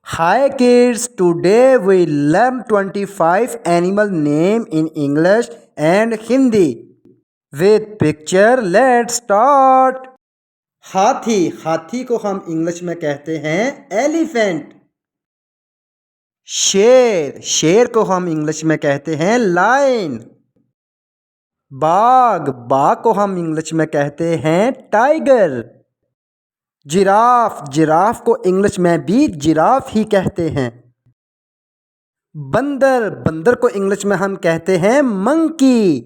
Hi kids, today we learn 25 animal name in English and Hindi. With picture, let's start. हाथी, हाथी को हम English में कहते हैं एलिफेंट। शेर, शेर को हम इंग्लिश में कहते हैं लायन। बाघ, बाघ को हम इंग्लिश में कहते हैं टाइगर। जिराफ, जिराफ को इंग्लिश में भी जिराफ ही कहते हैं। बंदर, बंदर को इंग्लिश में हम कहते हैं मंकी।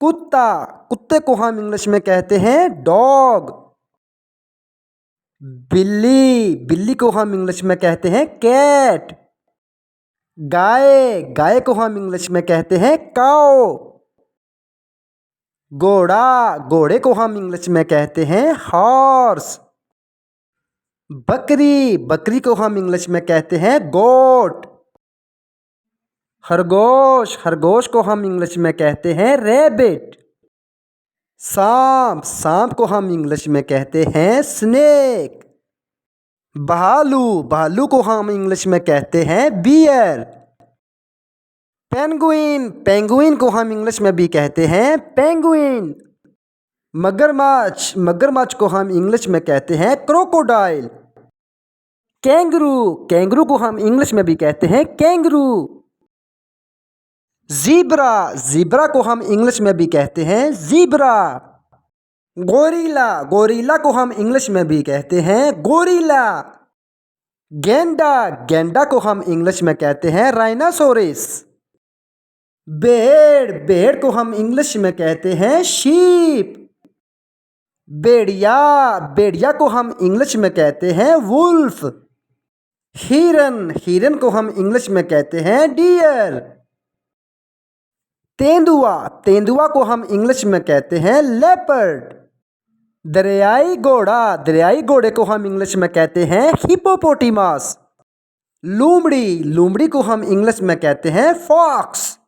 कुत्ता, कुत्ते को हम इंग्लिश में कहते हैं डॉग। बिल्ली, बिल्ली को हम इंग्लिश में कहते हैं कैट। गाय, गाय को हम इंग्लिश में कहते हैं काऊ। घोड़ा, घोड़े को हम इंग्लिश में कहते हैं हॉर्स। बकरी, बकरी को हम इंग्लिश में कहते हैं गोट। खरगोश, खरगोश को हम इंग्लिश में कहते हैं रैबिट। सांप, सांप को हम इंग्लिश में कहते हैं स्नेक। भालू, भालू को हम इंग्लिश में कहते हैं बियर। पेंगुइन, पेंगुइन को हम इंग्लिश में भी कहते हैं पेंगुइन। मगरमच्छ, मगरमच्छ को हम इंग्लिश में कहते हैं क्रोकोडाइल। कैंगरू, कैंगरू को हम इंग्लिश में भी कहते हैं कैंगरू। ज़ीब्रा, ज़ीब्रा को हम इंग्लिश में भी कहते हैं ज़ीब्रा। गोरिल्ला, गोरिल्ला को हम इंग्लिश में भी कहते हैं गोरिल्ला। गेंडा, गेंडा को हम इंग्लिश में कहते हैं राइनासोरस। भेड़, भेड़ को हम इंग्लिश में कहते हैं शीप। भेड़िया, भेड़िया को हम इंग्लिश में कहते हैं वुल्फ। हिरन, हिरन को हम इंग्लिश में कहते हैं डियर। तेंदुआ, तेंदुआ को हम इंग्लिश में कहते हैं लेपर्ड। दरियाई घोड़ा, दरियाई घोड़े को हम इंग्लिश में कहते हैं हिप्पोपोटेमस। लोमड़ी, लोमड़ी को हम इंग्लिश में कहते हैं फॉक्स।